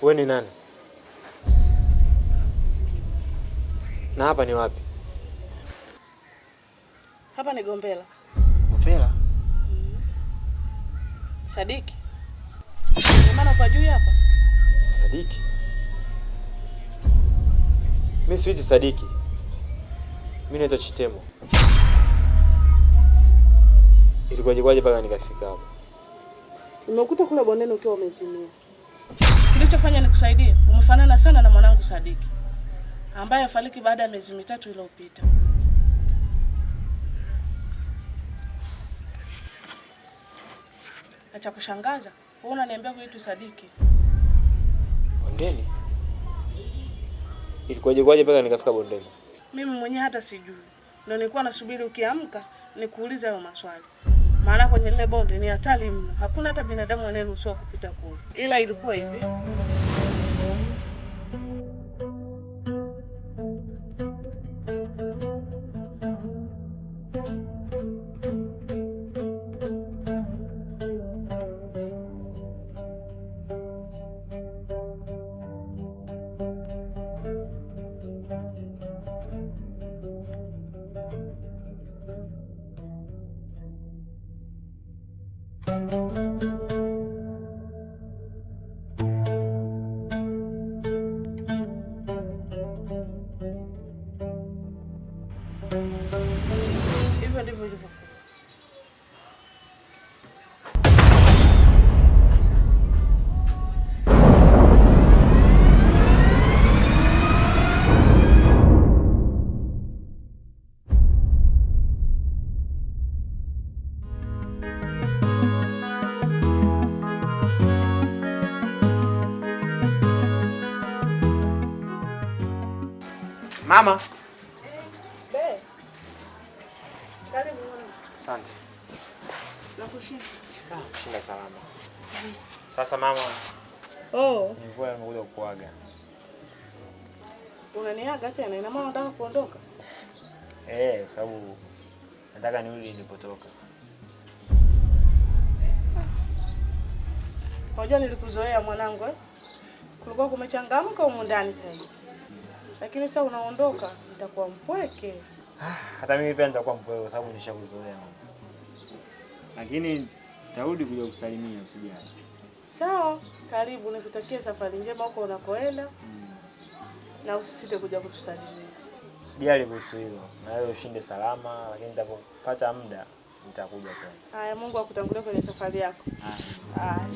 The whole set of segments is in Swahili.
Wewe ni nani? Na hapa ni wapi? Hapa ni Gombela. Gombela? Sadiki. Maana upajui hapa? Sadiki? Mimi siwezi Sadiki. Mimi naitwa Chitemo. Ilikuwaje mpaka nikafika hapa? Nimekuta kule bondeni ukiwa umezimia. Kilichofanya nikusaidie, umefanana sana na mwanangu Sadiki ambaye afariki baada ya miezi 3 iliyopita. Acha kushangaza, wewe unaniambia kuitu Sadiki. Bondeni? Ilikuwaje mpaka nikafika bondeni? Mimi mwenyewe hata sijui. Ndio nilikuwa nasubiri ukiamka nikuulize hayo maswali. Maana kwenye ile bonde ni hatari mno. Hakuna hata binadamu anayeruhusiwa kupita kule. Ila ilikuwa hivi. Hivyo ndivyo ilivyokuwa. Mama. Karibu mwana. Asante. Nakushinda. Kushinda salama. Sasa mama. Nilikuwa nimekuja kukuaga. Unaniaga tena? Ina maana unataka kuondoka? Sababu nataka nirudi nilipotoka. Unajua nilikuzoea mwanangu Kulikuwa kumechangamka huko ndani sasa hizi. Lakini sasa unaondoka, nitakuwa mpweke. Hata mimi pia nitakuwa mpweke kwa sababu nishakuzoea. Lakini tarudi kuja kusalimia usijali. Sawa, karibu, nikutakie safari njema huko unakoenda. Na usisite kuja kutusalimia. Usijali kuhusu hilo. Na wewe ushinde salama, lakini nitapopata muda nitakuja tena. Haya, Mungu akutangulie kwenye safari yako. Haya.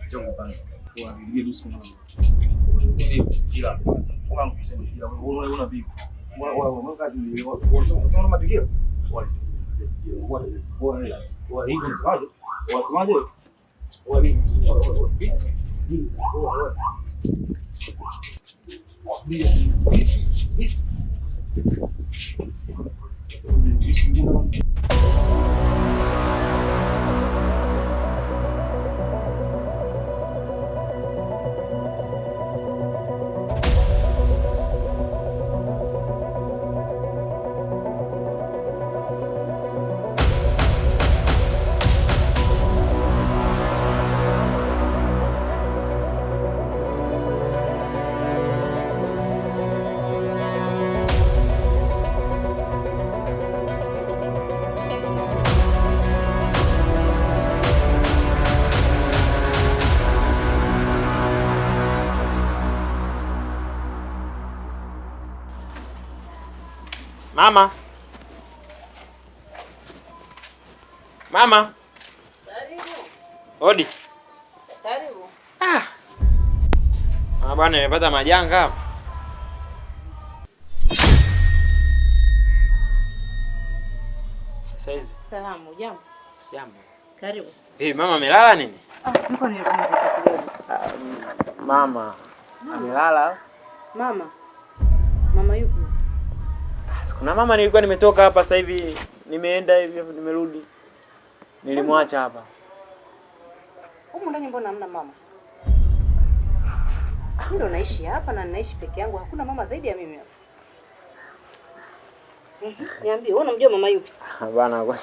Chongo pana. Kwa ndio dusko mama. Si ila. Kama unasema ila unaona vipi? Wewe kazi ni unasoma mazingira. Wa hii ni sababu. Wasemaje? Wa hii. Mama. Mama. Karibu. Odi. Karibu. Bwana nimepata majanga hapa. Saizi. Salamu, jambo. Sijambo. Karibu. Mama amelala nini? Niko nipumzika kidogo. Mama amelala. Mama yupo? Kuna mama nilikuwa nimetoka hapa sasa hivi nimeenda hivi nimerudi. Nilimwacha hapa. Huko ndani mbona hamna mama? Ndio naishi hapa na ninaishi peke yangu. Hakuna mama zaidi ya mimi hapa. Niambie, wewe unamjua mama yupi? Bana kwa.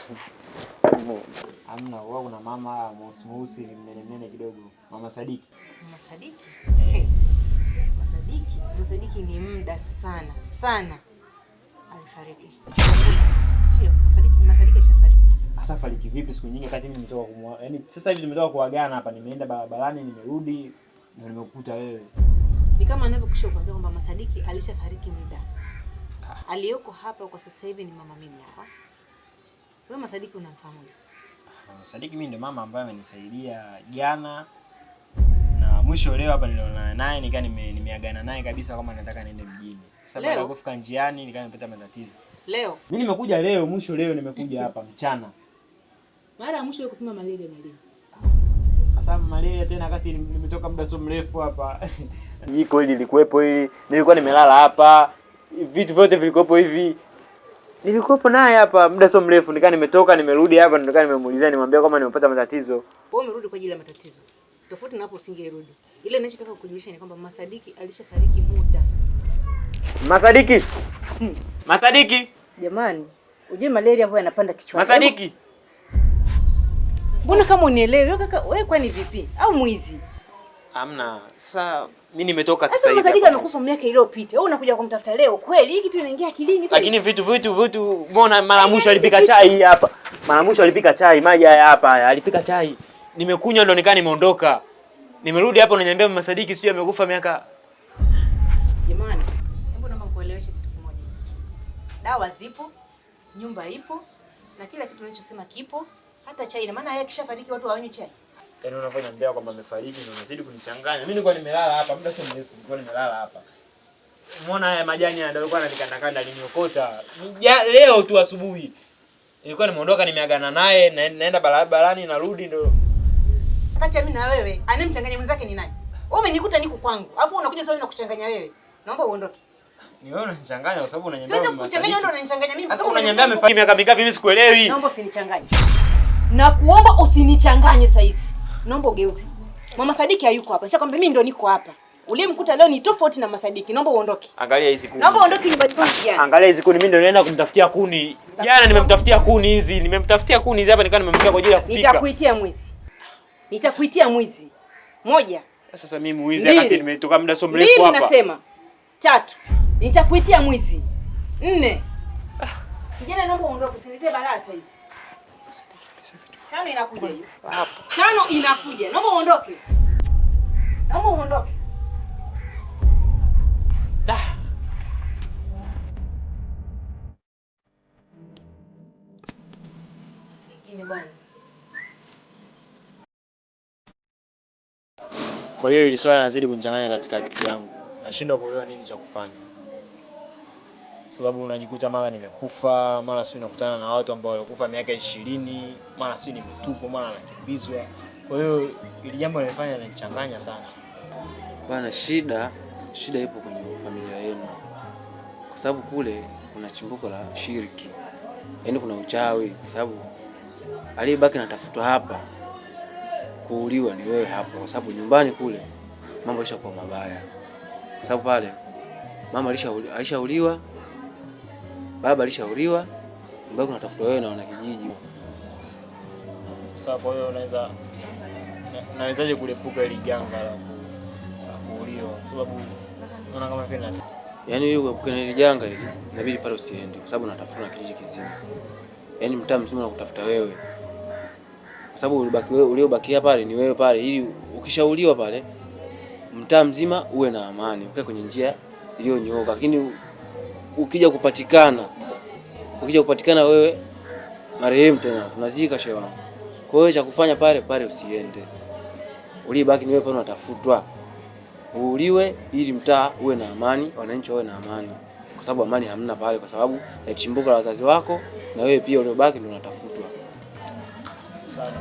Hamna, wao kuna mama mweusi mnene kidogo. Mama Sadiki. Mama Sadiki? Mama Sadiki ni muda sana. Alifariki. Sio, Mama Sadiki ashafariki. Asa fariki vipi siku nyingi kati mimi nimetoka kumwa. Yaani sasa hivi nimetoka kuagana hapa, nimeenda barabarani nimerudi na nimekukuta wewe. Ni kama anavyokusha kuambia kwamba Mama Sadiki alishafariki muda. Aliyoko hapa kwa sasa hivi ni mama mimi hapa. Wewe Mama Sadiki unamfahamu? Mama Sadiki mimi ndio mama ambaye amenisaidia jana. Na mwisho leo hapa niliona naye nikaa nimeagana naye kabisa kama nataka niende mjini. Sasa baada ya kufika njiani nikaa nimepata matatizo. Leo. Mimi nimekuja leo, mwisho leo nimekuja hapa mchana. Mara ya mwisho kupima malaria na leo. Sasa malaria tena kati nimetoka muda sio mrefu hapa. Jiko hili lilikuwepo hili. Nilikuwa nimelala hapa. Vitu vyote vilikuwepo hivi. Nilikuwepo naye hapa muda sio mrefu, nikaa nimetoka nimerudi hapa nikaa nimemuulizia nimwambia kama nimepata matatizo. Wewe umerudi kwa ajili ya matatizo. Tofauti na hapo usingerudi. Ile ninachotaka kukujulisha ni kwamba Mama Sadiki alishafariki muda. Mama Sadiki. Mama Sadiki. Jamani, ujue malaria ambayo yanapanda kichwani. Mama Sadiki. Mbona kama unielewi? Wewe kaka, wewe kwani vipi? Au mwizi? Hamna. Sasa mimi nimetoka sasa hivi. Mama Sadiki amekufa miaka iliyopita. Wewe unakuja kumtafuta leo kweli? Hiki kitu inaingia akilini kweli? Lakini vitu mbona mara mwisho alipika chai hapa. Mara mwisho alipika chai, maji haya hapa haya. Alipika chai. Nimekunywa ndo nikaa nimeondoka. Nimerudi hapo unaniambia Mama Sadiki sio amekufa miaka. Jamani, hebu naomba nikueleweshe kitu kimoja. Dawa zipo, nyumba ipo, na kila kitu unachosema kipo, hata chai. Na maana yeye kishafariki watu hawanywi chai. Yaani unafanya kwamba amefariki ndio unazidi kunichanganya. Mimi nilikuwa nimelala hapa muda sio mrefu, nilikuwa nimelala hapa. Umeona haya majani ndio alikuwa ananikanda aliniokota. Leo tu asubuhi. Nilikuwa nimeondoka nimeagana naye naenda barabarani narudi ndio. Kati ya mimi na wewe, anemchanganya mwenzake ni nani? Wewe umenikuta niko kwangu. Alafu unakuja sasa unakuchanganya wewe. Naomba uondoke. Ni wewe unanichanganya kwa sababu unaniambia. Siwezi kukuchanganya wewe, unanichanganya mimi. Sasa unaniambia amefariki miaka mingapi mimi sikuelewi. Naomba usinichanganye. Na kuomba usinichanganye sasa hivi. Naomba ugeuze. Mama Sadiki hayuko hapa. Nishakwambia mimi ndo niko hapa. Uliyemkuta leo ni tofauti na Mama Sadiki. Naomba uondoke. Angalia hizi kuni. Naomba uondoke nyumbani kwangu jana. Angalia hizi kuni, mimi ndo naenda kumtafutia kuni. Jana nimemtafutia kuni hizi. Nimemtafutia kuni hizi hapa nikawa nimemtia kwa ajili ya kupika. Nitakuitia mwizi. Nitakuitia mwizi. Moja. Sasa mimi mwizi wakati nimetoka muda sio mrefu hapa. Mimi nasema. 3. Nitakuitia mwizi. 4. Kijana naomba uondoke usinizie balaa sasa hizi. 5 inakuja hiyo. Hapo. 5 inakuja. Naomba uondoke. Naomba uondoke. Bwana. Kwa hiyo hili swala linazidi kunichanganya katika akili yangu. Nashindwa kuelewa nini cha kufanya. Sababu unajikuta mara nimekufa, mara sio nakutana na watu ambao walikufa miaka 20, mara sio nimetupwa, mara nakimbizwa. Kwa hiyo hili jambo linafanya linanichanganya sana. Bana, shida ipo kwenye familia yenu. Kwa sababu kule kuna chimbuko la shiriki. Yaani kuna uchawi, kwa sababu aliyebaki anatafutwa hapa kuuliwa ni wewe hapo, kwa sababu nyumbani kule mambo yashakuwa mabaya. Kwa sababu pale mama alishauliwa, baba alishauliwa, mbona unatafutwa wewe na wana kijiji. Sasa kwa hiyo nawezaje kulepuka ile janga la kuuliwa? Sababu naona kama vile yaani ile kuepuka ile janga hili inabidi pale usiende, kwa sababu unatafutwa na kijiji kizima. Yaani mtaa mzima unakutafuta wewe. Kwa sababu uliobakia pale ni wewe pale, ili ukishauliwa pale mtaa mzima uwe na amani, ukae kwenye njia iliyonyooka. Lakini ukija kupatikana wewe marehemu tena tunazika shewa. Kwa hiyo cha kufanya pale usiende. Ulibaki ni wewe pale unatafutwa. Uuliwe ili mtaa uwe na amani, wananchi wawe na amani. Kwa sababu amani hamna pale, kwa sababu ya chimbuko la wazazi wako, na wewe pia uliobaki ndio unatafutwa. sana.